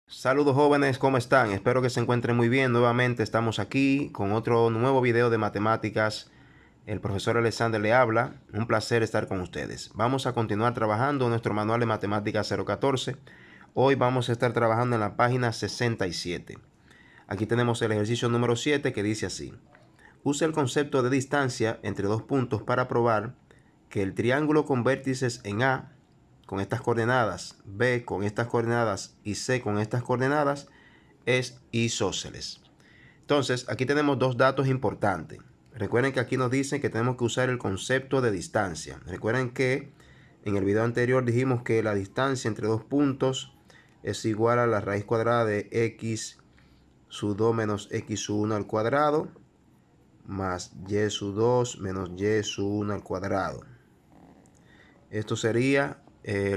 Saludos jóvenes, ¿cómo están? Espero que se encuentren muy bien. Nuevamente estamos aquí con otro nuevo video de matemáticas. El profesor Alexander le habla. Un placer estar con ustedes. Vamos a continuar trabajando en nuestro manual de matemáticas 014. Hoy vamos a estar trabajando en la página 67. Aquí tenemos el ejercicio número 7 que dice así. Usa el concepto de distancia entre dos puntos para probar que el triángulo con vértices en A con estas coordenadas, B con estas coordenadas y C con estas coordenadas es isósceles. Entonces, aquí tenemos dos datos importantes. Recuerden que aquí nos dicen que tenemos que usar el concepto de distancia. Recuerden que en el video anterior dijimos que la distancia entre dos puntos es igual a la raíz cuadrada de x sub 2 menos x sub 1 al cuadrado más y sub 2 menos y sub 1 al cuadrado. Esto sería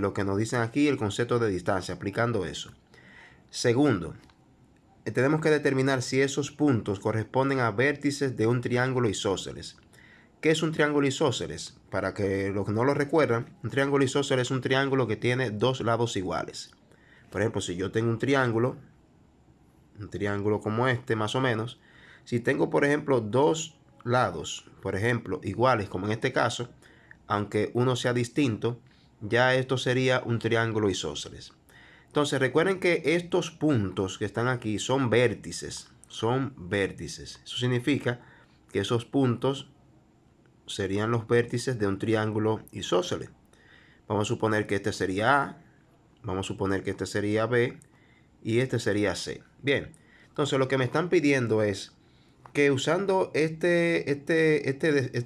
lo que nos dicen aquí, el concepto de distancia, aplicando eso. Segundo, tenemos que determinar si esos puntos corresponden a vértices de un triángulo isósceles. ¿Qué es un triángulo isósceles? Para que los que no lo recuerdan, un triángulo isósceles es un triángulo que tiene dos lados iguales. Por ejemplo, si yo tengo un triángulo como este más o menos, si tengo por ejemplo dos lados, por ejemplo, iguales como en este caso, aunque uno sea distinto, ya esto sería un triángulo isósceles. Entonces recuerden que estos puntos que están aquí son vértices. Son vértices. Eso significa que esos puntos serían los vértices de un triángulo isósceles. Vamos a suponer que este sería A. Vamos a suponer que este sería B. Y este sería C. Bien. Entonces lo que me están pidiendo es que usando este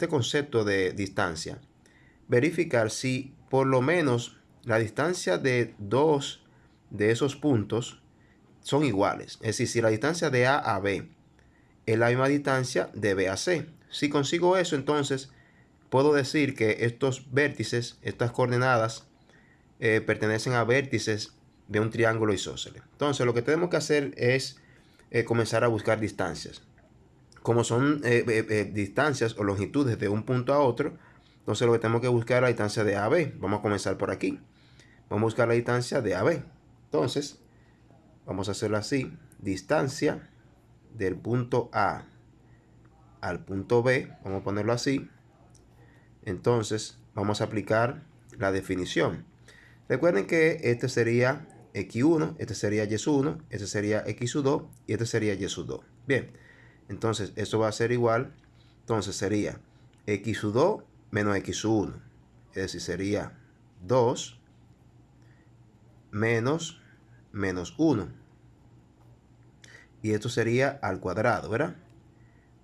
concepto de distancia, verificar si por lo menos la distancia de dos de esos puntos son iguales. Es decir, si la distancia de A a B es la misma distancia de B a C. Si consigo eso, entonces puedo decir que estos vértices, estas coordenadas, pertenecen a vértices de un triángulo isósceles. Entonces lo que tenemos que hacer es comenzar a buscar distancias. Como son distancias o longitudes de un punto a otro, entonces lo que tenemos que buscar es la distancia de AB. Vamos a comenzar por aquí. Vamos a buscar la distancia de AB. Entonces, vamos a hacerlo así. Distancia del punto A al punto B. Vamos a ponerlo así. Entonces, vamos a aplicar la definición. Recuerden que este sería X1, este sería Y1, este sería X2 y este sería Y2. Bien, entonces esto va a ser igual. Entonces sería X2 menos X1. Es decir, sería 2 menos 1. Y esto sería al cuadrado, ¿verdad?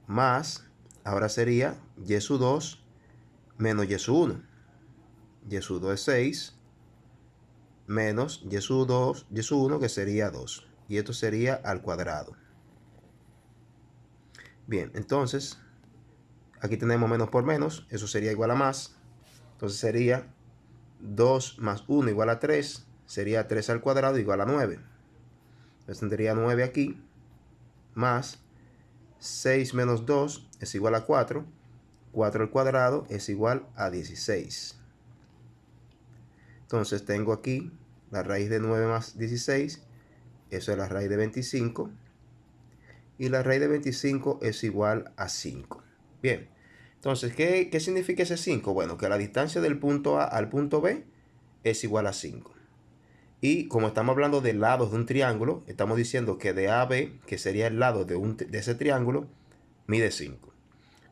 Más, ahora sería Y2 menos Y1. Y2 es 6 menos Y1 que sería 2. Y esto sería al cuadrado. Bien, entonces aquí tenemos menos por menos. Eso sería igual a más. Entonces sería 2 más 1 igual a 3. Sería 3 al cuadrado igual a 9. Entonces tendría 9 aquí. Más 6 menos 2 es igual a 4. 4 al cuadrado es igual a 16. Entonces tengo aquí la raíz de 9 más 16. Eso es la raíz de 25. Y la raíz de 25 es igual a 5. Bien, entonces, ¿qué significa ese 5? Bueno, que la distancia del punto A al punto B es igual a 5. Y como estamos hablando de lados de un triángulo, estamos diciendo que de A a B, que sería el lado de ese triángulo, mide 5.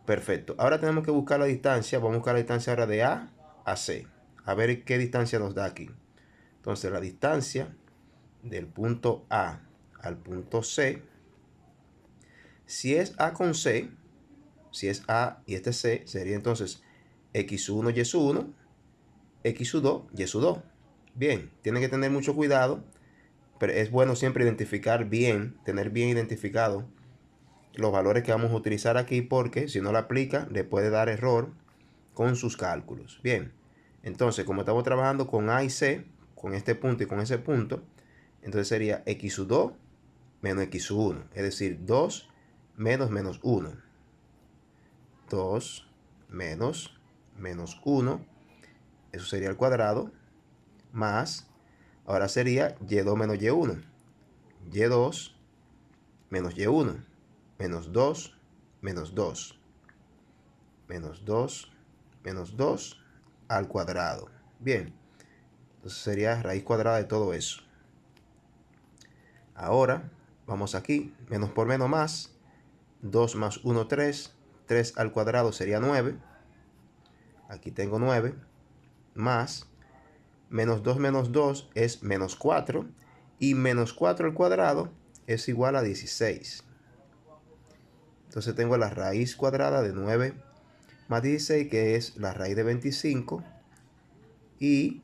Perfecto. Ahora tenemos que buscar la distancia. Vamos a buscar la distancia ahora de A a C. A ver qué distancia nos da aquí. Entonces, la distancia del punto A al punto C, si es A con C, si es A y este C, sería entonces X1, Y1, X2, Y2. Bien, tienen que tener mucho cuidado, pero es bueno siempre identificar bien, tener bien identificado los valores que vamos a utilizar aquí, porque si no lo aplica, le puede dar error con sus cálculos. Bien, entonces como estamos trabajando con A y C, con este punto y con ese punto, entonces sería X2 menos X1, es decir, 2 menos 1. 2 menos 1, eso sería al cuadrado, más, ahora sería Y2 menos Y1. y2 menos y1 menos 2 menos 2 menos 2 menos 2 al cuadrado. Bien, entonces sería raíz cuadrada de todo eso. Ahora vamos aquí, menos por menos más, 2 más 1, 3, 3 al cuadrado sería 9. Aquí tengo 9, más menos 2 es menos 4, y menos 4 al cuadrado es igual a 16. Entonces tengo la raíz cuadrada de 9 más 16, que es la raíz de 25, y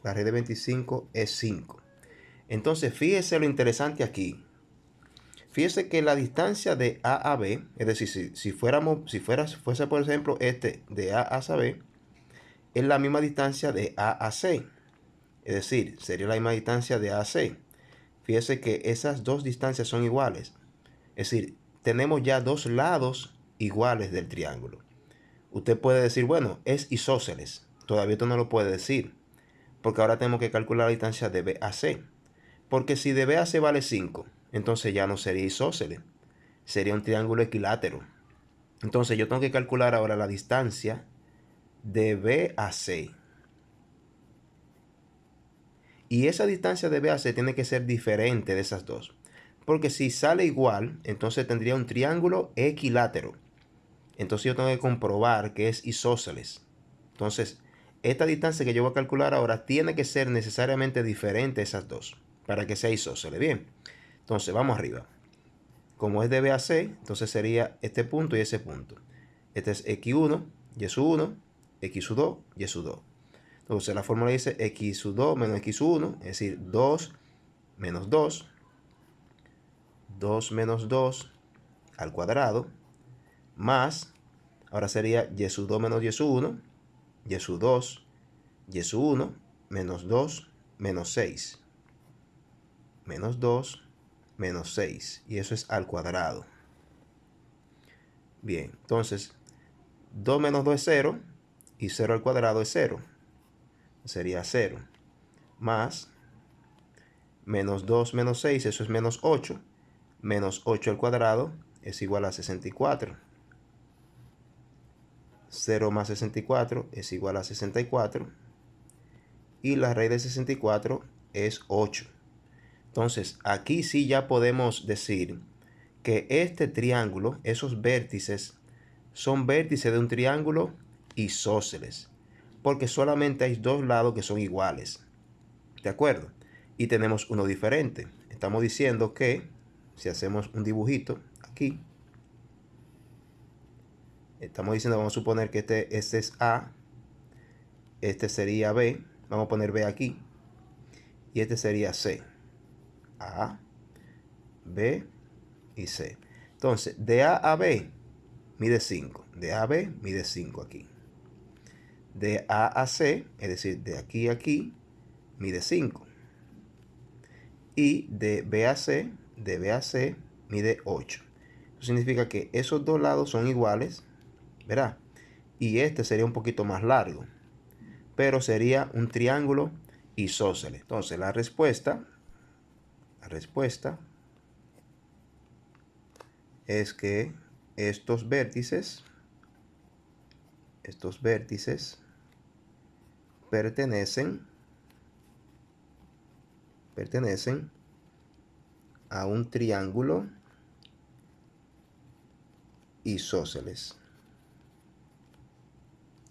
la raíz de 25 es 5. Entonces fíjese lo interesante aquí. Fíjese que la distancia de A a B, es decir, si fuese por ejemplo de A a B, es la misma distancia de A a C. Es decir, sería la misma distancia de A a C. Fíjese que esas dos distancias son iguales. Es decir, tenemos ya dos lados iguales del triángulo. Usted puede decir, bueno, es isósceles. Todavía esto no lo puede decir, porque ahora tenemos que calcular la distancia de B a C. Porque si de B a C vale 5, entonces ya no sería isósceles. Sería un triángulo equilátero. Entonces yo tengo que calcular ahora la distancia de B a C. Y esa distancia de B a C tiene que ser diferente de esas dos. Porque si sale igual, entonces tendría un triángulo equilátero. Entonces yo tengo que comprobar que es isósceles. Entonces, esta distancia que yo voy a calcular ahora tiene que ser necesariamente diferente de esas dos para que sea isósceles. Bien, entonces vamos arriba. Como es de B a C, entonces sería este punto y ese punto. Este es x1, y sub 1, x sub 2, y sub 2. Entonces la fórmula dice x sub 2 menos x sub 1, es decir, 2 menos 2, 2 menos 2 al cuadrado, más, ahora sería y sub 2 menos y sub 1, y sub 2, y sub 1, menos 2, menos 6. Menos 2, menos 6. Y eso es al cuadrado. Bien, entonces 2 menos 2 es 0, y 0 al cuadrado es 0. Sería 0. Más menos 2 menos 6, eso es menos 8. Menos 8 al cuadrado es igual a 64. 0 más 64 es igual a 64. Y la raíz de 64 es 8. Entonces, aquí sí ya podemos decir que este triángulo, esos vértices, son vértices de un triángulo isósceles, porque solamente hay dos lados que son iguales. ¿De acuerdo? Y tenemos uno diferente. Estamos diciendo que, si hacemos un dibujito aquí, estamos diciendo, vamos a suponer que este es A, este sería B, vamos a poner B aquí, y este sería C. A, B y C. Entonces, de A a B mide 5. De A a B mide 5 aquí. De A a C, es decir, de aquí a aquí, mide 5. Y de B a C, mide 8. Eso significa que esos dos lados son iguales, ¿verdad? Y este sería un poquito más largo, pero sería un triángulo isósceles. Entonces, la respuesta es que estos vértices pertenecen a un triángulo isósceles.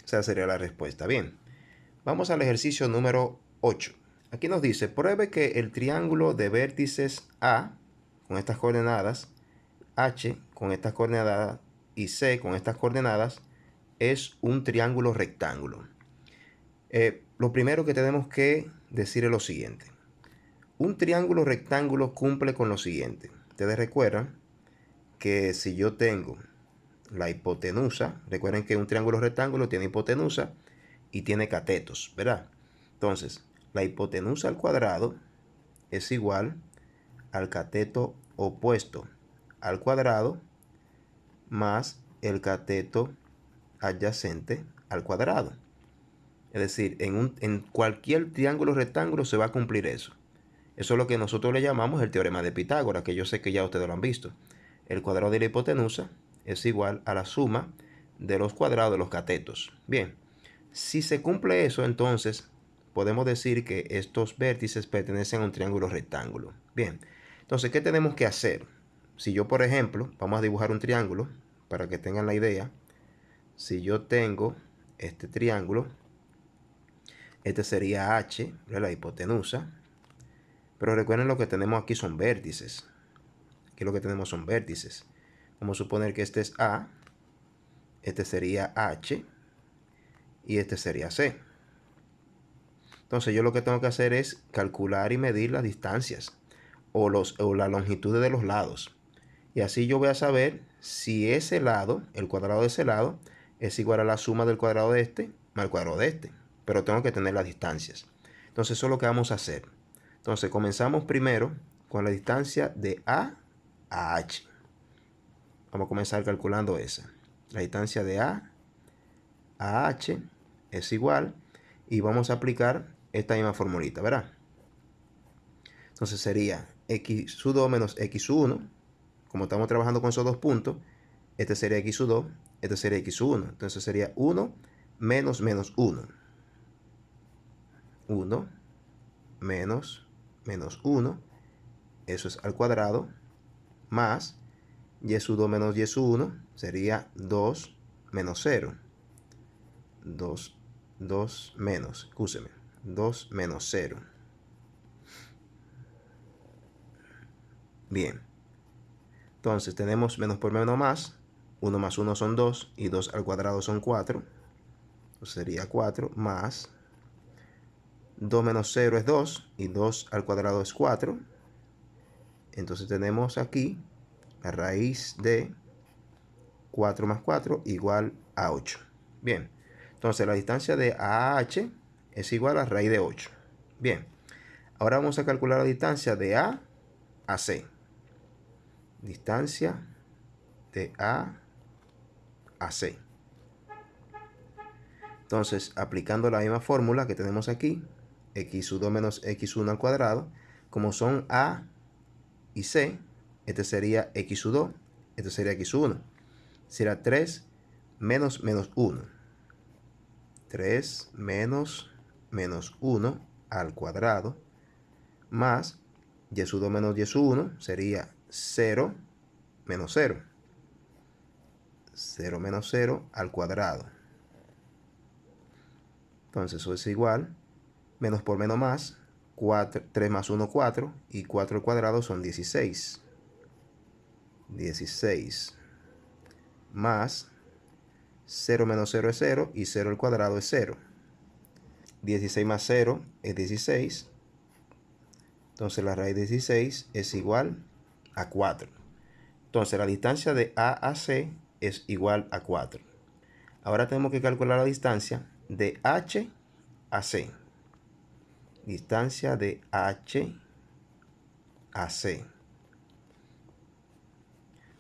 Esa sería la respuesta. Bien, vamos al ejercicio número 8. Aquí nos dice, pruebe que el triángulo de vértices A con estas coordenadas, H con estas coordenadas y C con estas coordenadas es un triángulo rectángulo. Lo primero que tenemos que decir es lo siguiente. Un triángulo rectángulo cumple con lo siguiente. Ustedes recuerdan que si yo tengo la hipotenusa, recuerden que un triángulo rectángulo tiene hipotenusa y tiene catetos, ¿verdad? Entonces, la hipotenusa al cuadrado es igual al cateto opuesto al cuadrado más el cateto adyacente al cuadrado. Es decir, en cualquier triángulo rectángulo se va a cumplir eso. Eso es lo que nosotros le llamamos el teorema de Pitágoras, que yo sé que ya ustedes lo han visto. El cuadrado de la hipotenusa es igual a la suma de los cuadrados de los catetos. Bien, si se cumple eso, entonces podemos decir que estos vértices pertenecen a un triángulo rectángulo. Bien, entonces, ¿qué tenemos que hacer? Si yo, por ejemplo, vamos a dibujar un triángulo para que tengan la idea. Si yo tengo este triángulo, este sería H, la hipotenusa. Pero recuerden, lo que tenemos aquí son vértices. Aquí lo que tenemos son vértices. Vamos a suponer que este es A, este sería H y este sería C. Entonces yo lo que tengo que hacer es calcular y medir las distancias o la longitud de los lados. Y así yo voy a saber si ese lado, el cuadrado de ese lado, es igual a la suma del cuadrado de este más el cuadrado de este. Pero tengo que tener las distancias. Entonces eso es lo que vamos a hacer. Entonces comenzamos primero con la distancia de A a H. Vamos a comenzar calculando esa. La distancia de A a H es igual. Y vamos a aplicar esta misma formulita, ¿verdad? Entonces sería x sub 2 menos x sub 1. Como estamos trabajando con esos dos puntos, este sería x sub 2, este sería x sub 1. Entonces sería 1 menos menos 1. 1 menos menos 1. Eso es al cuadrado. Más y sub 2 menos y sub 1 sería 2 menos 0. 2 menos, escúcheme, 2 menos 0. Bien. Entonces tenemos menos por menos más. 1 más 1 son 2 y 2 al cuadrado son 4. Entonces sería 4 más 2 menos 0 es 2 y 2 al cuadrado es 4. Entonces tenemos aquí la raíz de 4 más 4 igual a 8. Bien, entonces la distancia de AH es igual a raíz de 8. Bien, ahora vamos a calcular la distancia de A a C. Distancia de A a C. Entonces, aplicando la misma fórmula que tenemos aquí, x sub 2 menos x 1 al cuadrado, como son A y C, este sería x sub 2, este sería x sub 1. Será 3 menos menos 1. 3 menos menos 1 al cuadrado, más y sub 2 menos y sub 1 sería 0 menos 0. 0 menos 0 al cuadrado. Entonces eso es igual, menos por menos más, 3 más 1, 4, y 4 al cuadrado son 16. 16 más 0 menos 0 es 0 y 0 al cuadrado es 0. 16 más 0 es 16. Entonces la raíz de 16 es igual a 4. Entonces la distancia de A a C es igual a 4. Ahora tenemos que calcular la distancia de H a C. Distancia de H a C.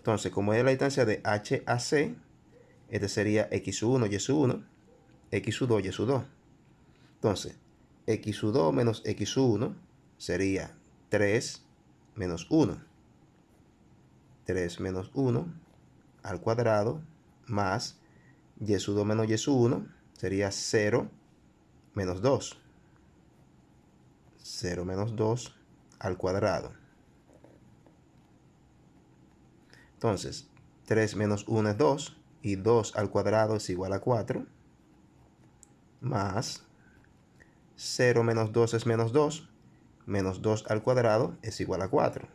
Entonces, como es la distancia de H a C, este sería x sub 1 y sub 1, x sub 2 y sub 2. Entonces, x sub 2 menos x sub 1 sería 3 menos 1. 3 menos 1 al cuadrado más y sub 2 menos y sub 1 sería 0 menos 2. 0 menos 2 al cuadrado. Entonces, 3 menos 1 es 2 y 2 al cuadrado es igual a 4. Más 0 menos 2 es menos 2. Menos 2 al cuadrado es igual a 4.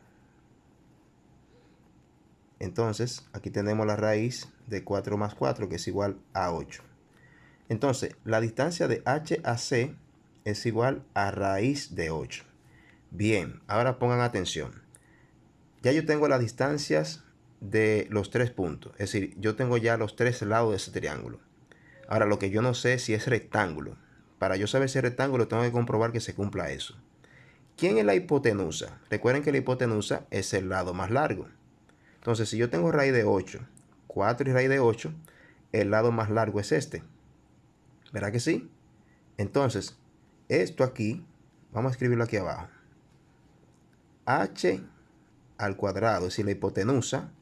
Entonces, aquí tenemos la raíz de 4 más 4, que es igual a 8. Entonces, la distancia de H a C es igual a raíz de 8. Bien, ahora pongan atención. Ya yo tengo las distancias de los tres puntos. Es decir, yo tengo ya los tres lados de ese triángulo. Ahora, lo que yo no sé si es rectángulo. Para yo saber si es rectángulo, tengo que comprobar que se cumpla eso. ¿Quién es la hipotenusa? Recuerden que la hipotenusa es el lado más largo. Entonces, si yo tengo raíz de 8, 4 y raíz de 8, el lado más largo es este. ¿Verdad que sí? Entonces, esto aquí, vamos a escribirlo aquí abajo. h al cuadrado, es decir, la hipotenusa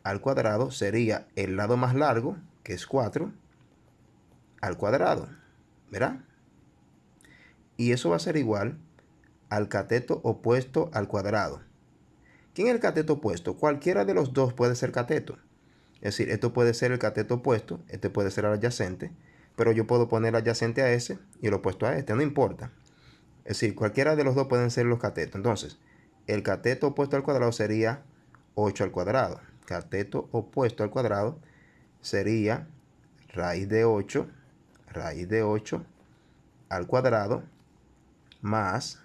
al cuadrado sería el lado más largo, que es 4, al cuadrado, ¿verdad? Y eso va a ser igual al cateto opuesto al cuadrado. ¿Quién es el cateto opuesto? Cualquiera de los dos puede ser cateto. Es decir, esto puede ser el cateto opuesto, este puede ser el adyacente, pero yo puedo poner el adyacente a ese y el opuesto a este, no importa. Es decir, cualquiera de los dos pueden ser los catetos. Entonces, el cateto opuesto al cuadrado sería 8 al cuadrado. Cateto opuesto al cuadrado sería raíz de 8 al cuadrado más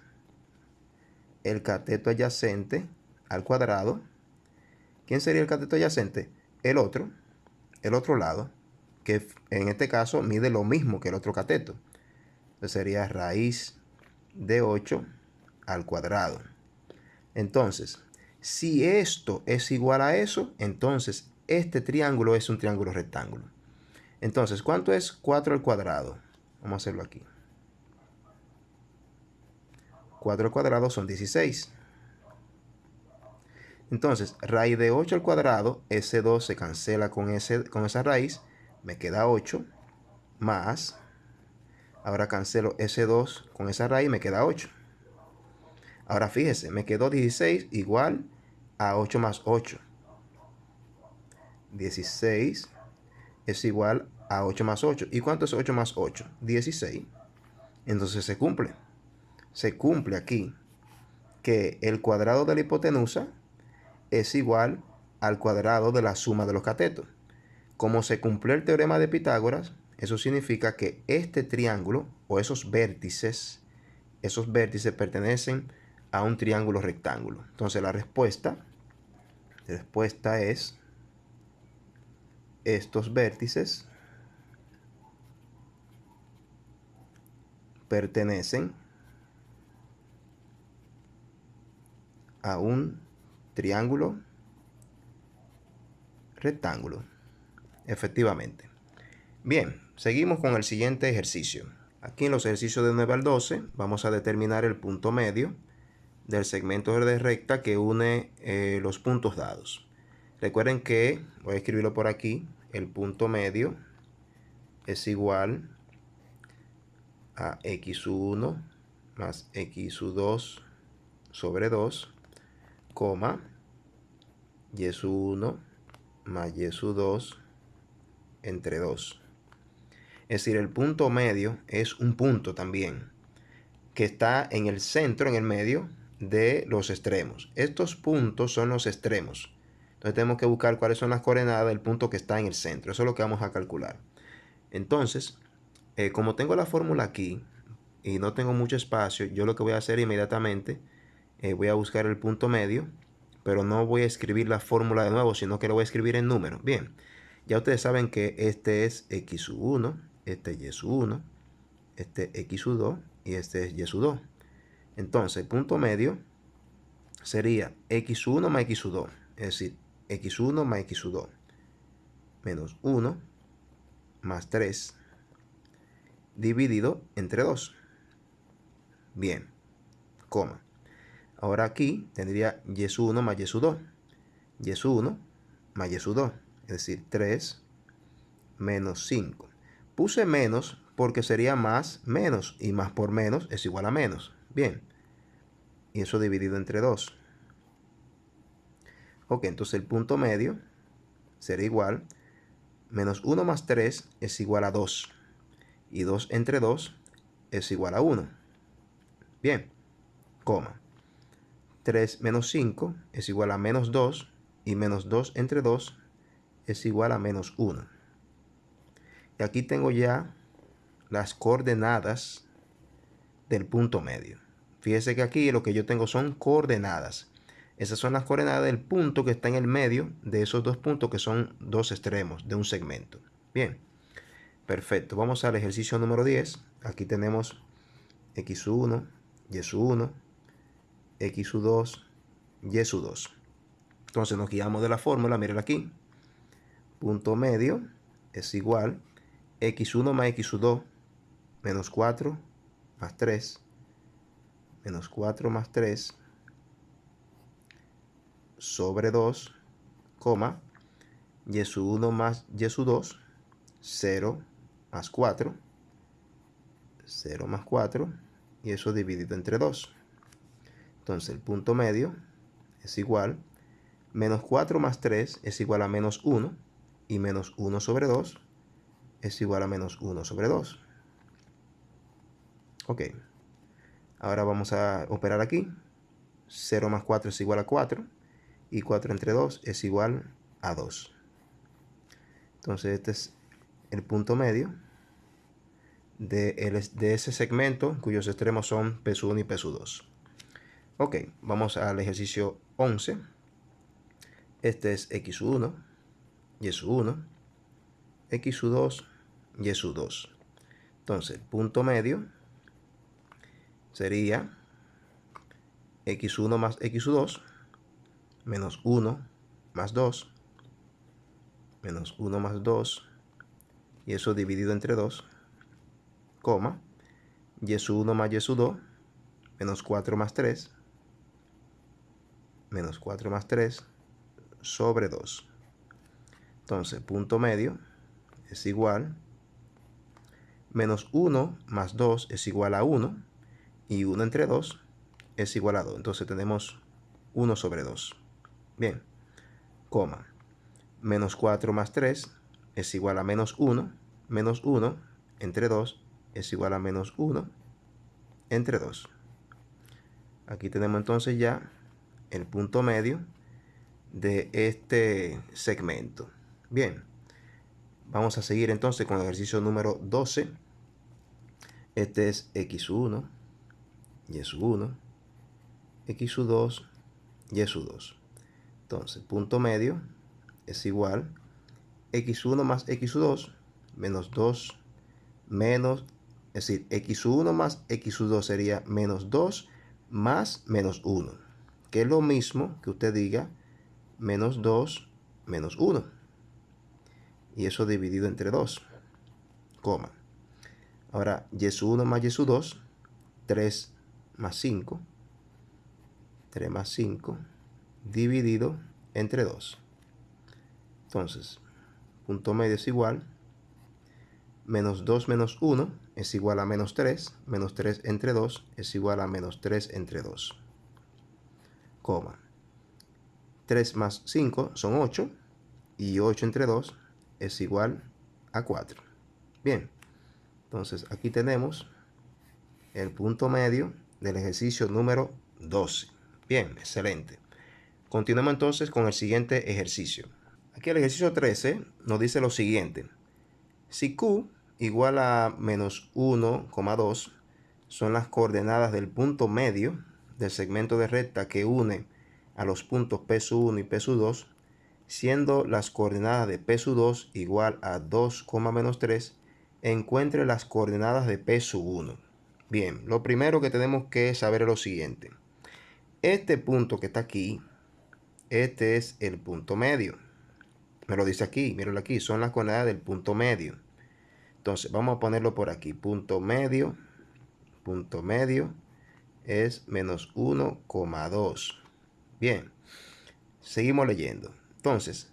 el cateto adyacente al cuadrado. ¿Quién sería el cateto adyacente? El otro lado, que en este caso mide lo mismo que el otro cateto. Entonces sería raíz de 8 al cuadrado. Entonces, si esto es igual a eso, entonces este triángulo es un triángulo rectángulo. Entonces, ¿cuánto es 4 al cuadrado? Vamos a hacerlo aquí. 4 al cuadrado son 16. Entonces, raíz de 8 al cuadrado, ese 2 se cancela con esa raíz, me queda 8, más, ahora cancelo ese 2 con esa raíz, me queda 8. Ahora fíjese, me quedó 16 igual a 8 más 8. 16 es igual a 8 más 8. ¿Y cuánto es 8 más 8? 16. Entonces se cumple. Se cumple aquí que el cuadrado de la hipotenusa es igual al cuadrado de la suma de los catetos. Como se cumplió el teorema de Pitágoras, eso significa que este triángulo o esos vértices pertenecen a un triángulo rectángulo. Entonces la respuesta es estos vértices pertenecen a un triángulo rectángulo. Efectivamente. Bien, seguimos con el siguiente ejercicio. Aquí en los ejercicios de 9 al 12 vamos a determinar el punto medio del segmento de recta que une los puntos dados. Recuerden que, voy a escribirlo por aquí, el punto medio es igual a x1 más x2 sobre 2, coma, y1 más y2 entre 2. Es decir, el punto medio es un punto también que está en el centro, en el medio de los extremos. Estos puntos son los extremos. Entonces tenemos que buscar cuáles son las coordenadas del punto que está en el centro. Eso es lo que vamos a calcular. Entonces, como tengo la fórmula aquí y no tengo mucho espacio, yo lo que voy a hacer inmediatamente, voy a buscar el punto medio, pero no voy a escribir la fórmula de nuevo, sino que lo voy a escribir en números. Bien, ya ustedes saben que este es x1, este es y1, este es x2 y este es y2. Entonces, el punto medio sería x1 más x2, es decir, x1 más x2, menos 1 más 3, dividido entre 2. Bien, coma. Ahora aquí tendría y1 más y2, y1 más y2, es decir, 3 menos 5. Puse menos porque sería más menos, y más por menos es igual a menos. Bien, y eso dividido entre 2. Ok, entonces el punto medio será igual, menos 1 más 3 es igual a 2. Y 2 entre 2 es igual a 1. Bien, coma. 3 menos 5 es igual a menos 2. Y menos 2 entre 2 es igual a menos 1. Y aquí tengo ya las coordenadas del punto medio. Fíjese que aquí lo que yo tengo son coordenadas. Esas son las coordenadas del punto que está en el medio de esos dos puntos que son dos extremos de un segmento. Bien, perfecto. Vamos al ejercicio número 10. Aquí tenemos x1, y1, x2, y2. Entonces nos guiamos de la fórmula, miren aquí. Punto medio es igual x1 más x2 menos 4 más 3 menos 4 más 3 sobre 2, coma, y su 1 más y su 2, 0 más 4, 0 más 4, y eso dividido entre 2. Entonces el punto medio es igual, menos 4 más 3 es igual a menos 1, y menos 1 sobre 2 es igual a menos 1 sobre 2. Ok, ahora vamos a operar aquí. 0 más 4 es igual a 4, y 4 entre 2 es igual a 2. Entonces este es el punto medio de ese segmento cuyos extremos son P1 y P2. Ok, vamos al ejercicio 11. Este es X1, Y1, X2, Y2. Entonces, el punto medio sería X1 más X2, menos 1 más 2, menos 1 más 2, y eso dividido entre 2, coma, Y1 más Y2, menos 4 más 3, menos 4 más 3, sobre 2. Entonces, punto medio es igual, menos 1 más 2 es igual a 1, y 1 entre 2 es igual a 2. Entonces tenemos 1 sobre 2. Bien, coma, menos 4 más 3 es igual a menos 1 entre 2 es igual a menos 1 entre 2. Aquí tenemos entonces ya el punto medio de este segmento. Bien, vamos a seguir entonces con el ejercicio número 12. Este es X1, Y1, X2, Y2. Entonces, punto medio es igual X1 más X2 menos 2 menos, es decir, X1 más X2 sería menos 2 más menos 1, que es lo mismo que usted diga menos 2 menos 1, y eso dividido entre 2, coma. Ahora, Y1 más Y2, 3 más 5, 3 más 5, dividido entre 2. Entonces, punto medio es igual, menos 2 menos 1 es igual a menos 3 entre 2 es igual a menos 3 entre 2, coma. 3 más 5 son 8, y 8 entre 2 es igual a 4. Bien, entonces aquí tenemos el punto medio del ejercicio número 12. Bien, excelente. Continuemos entonces con el siguiente ejercicio. Aquí el ejercicio 13 nos dice lo siguiente. Si Q igual a menos 1,2 son las coordenadas del punto medio del segmento de recta que une a los puntos P1 y P2, siendo las coordenadas de P2 igual a 2, menos 3, encuentre las coordenadas de P1. Bien, lo primero que tenemos que saber es lo siguiente. Este punto que está aquí, este es el punto medio. Me lo dice aquí, míralo aquí, son las coordenadas del punto medio. Entonces, vamos a ponerlo por aquí. Punto medio es menos 1,2. Bien, seguimos leyendo. Entonces,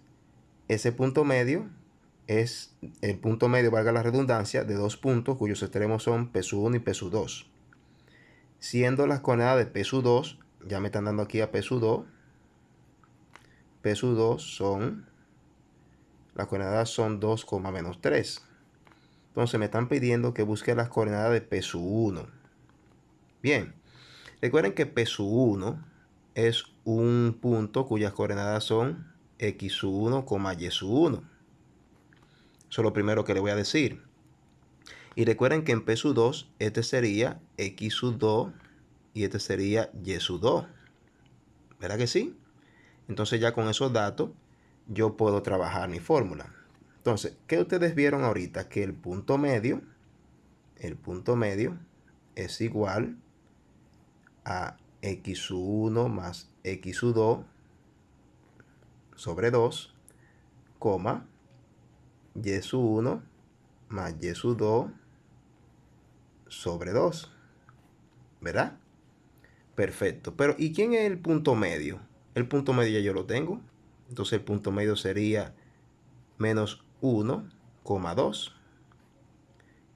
ese punto medio es el punto medio, valga la redundancia, de dos puntos cuyos extremos son P1 y P2. Siendo las coordenadas de P2, ya me están dando aquí a P2. P2 son, las coordenadas son 2, menos 3. Entonces me están pidiendo que busque las coordenadas de P1. Bien, recuerden que P1 es un punto cuyas coordenadas son X1, Y1. Eso es lo primero que le voy a decir. Y recuerden que en P2 este sería X2 y este sería Y2. ¿Verdad que sí? Entonces ya con esos datos yo puedo trabajar mi fórmula. Entonces, ¿qué ustedes vieron ahorita? Que el punto medio es igual a X1 más X2 sobre 2, coma, Y1 más Y2 sobre 2. ¿Verdad? Perfecto. Pero ¿y quién es el punto medio? El punto medio ya yo lo tengo. Entonces el punto medio sería menos 1,2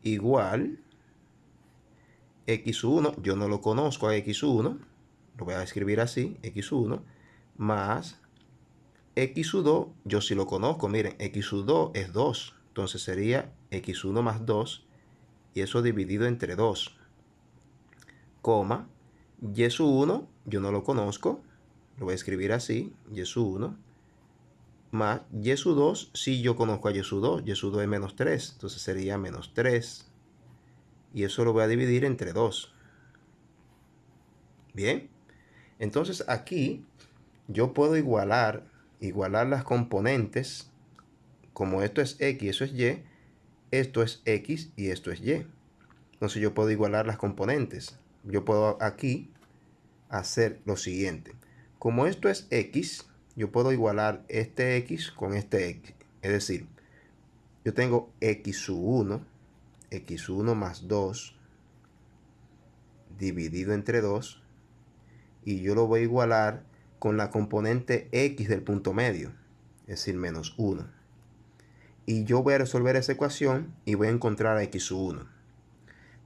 igual x1, yo no lo conozco a x1, lo voy a escribir así, x1, más x2, yo sí lo conozco, miren, x2 es 2, entonces sería x1 más 2, y eso dividido entre 2, coma, y1, yo no lo conozco, lo voy a escribir así, y1, más y2, sí yo conozco a y2, y2 es menos 3, entonces sería menos 3, y eso lo voy a dividir entre 2. Bien, entonces aquí yo puedo igualar las componentes, como esto es x, eso es y, esto es x y esto es y. Entonces yo puedo igualar las componentes. Yo puedo aquí hacer lo siguiente. Como esto es x, yo puedo igualar este x con este x. Es decir, yo tengo x1 más 2 dividido entre 2, y yo lo voy a igualar con la componente x del punto medio, es decir, menos 1. Y yo voy a resolver esa ecuación y voy a encontrar a x1.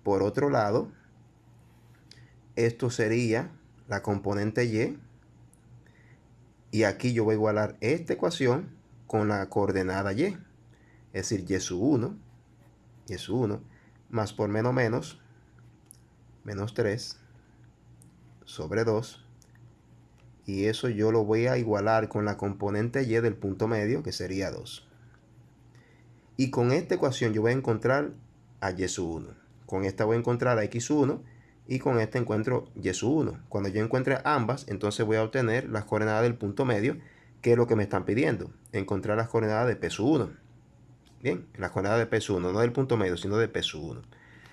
Por otro lado, esto sería la componente y, y aquí yo voy a igualar esta ecuación con la coordenada y, es decir, y1 más por menos, menos 3 sobre 2, y eso yo lo voy a igualar con la componente y del punto medio, que sería 2. Y con esta ecuación yo voy a encontrar a y1. Con esta voy a encontrar a x1 y con esta encuentro y1. Cuando yo encuentre ambas, entonces voy a obtener las coordenadas del punto medio, que es lo que me están pidiendo. Encontrar las coordenadas de P1. Bien, las coordenadas de P1, no del punto medio, sino de P1.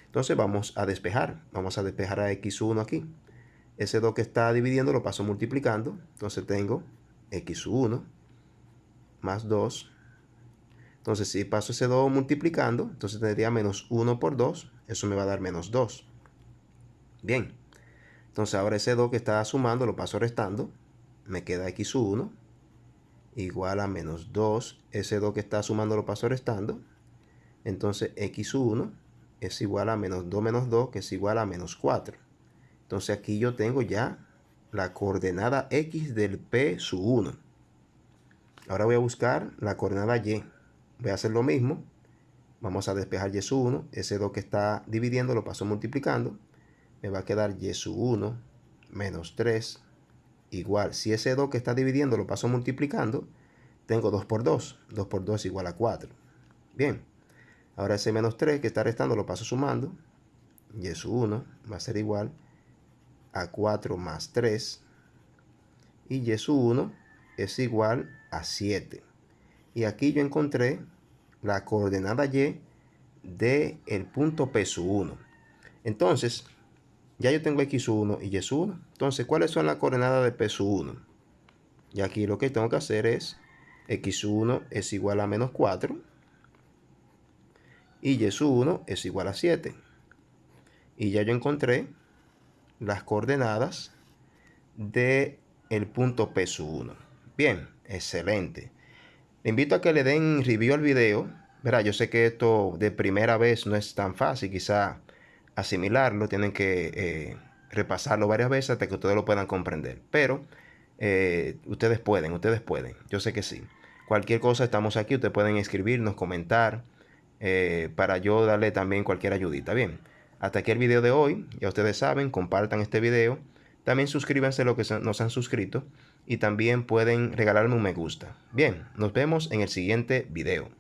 Entonces vamos a despejar. Vamos a despejar a x1 aquí. Ese 2 que está dividiendo lo paso multiplicando. Entonces tengo x1 más 2. Entonces, si paso ese 2 multiplicando, entonces tendría menos 1 por 2. Eso me va a dar menos 2. Bien. Entonces, ahora ese 2 que está sumando lo paso restando. Me queda x1 igual a menos 2. Ese 2 que está sumando lo paso restando. Entonces, x1 es igual a menos 2, que es igual a menos 4. Entonces, aquí yo tengo ya la coordenada x del P1. Ahora voy a buscar la coordenada y. Voy a hacer lo mismo. Vamos a despejar y1. Ese 2 que está dividiendo lo paso multiplicando. Me va a quedar y1 menos 3 igual. Si ese 2 que está dividiendo lo paso multiplicando, tengo 2 por 2. 2 por 2 es igual a 4. Bien. Ahora ese menos 3 que está restando lo paso sumando. Y1 va a ser igual a 4 más 3. Y y1 es igual a 7. Y aquí yo encontré la coordenada y del punto P1. Entonces, ya yo tengo x1 y y1. Entonces, ¿cuáles son las coordenadas de P1? Y aquí lo que tengo que hacer es x1 es igual a menos 4 y y1 es igual a 7. Y ya yo encontré las coordenadas del punto P1. Bien, excelente. Le invito a que le den review al video. Verá, yo sé que esto de primera vez no es tan fácil, quizá asimilarlo, tienen que repasarlo varias veces hasta que ustedes lo puedan comprender. Pero ustedes pueden, yo sé que sí. Cualquier cosa estamos aquí, ustedes pueden escribirnos, comentar, para yo darle también cualquier ayudita. Bien, hasta aquí el video de hoy. Ya ustedes saben, compartan este video. También suscríbanse a los que nos han suscrito. Y también pueden regalarme un me gusta. Bien, nos vemos en el siguiente video.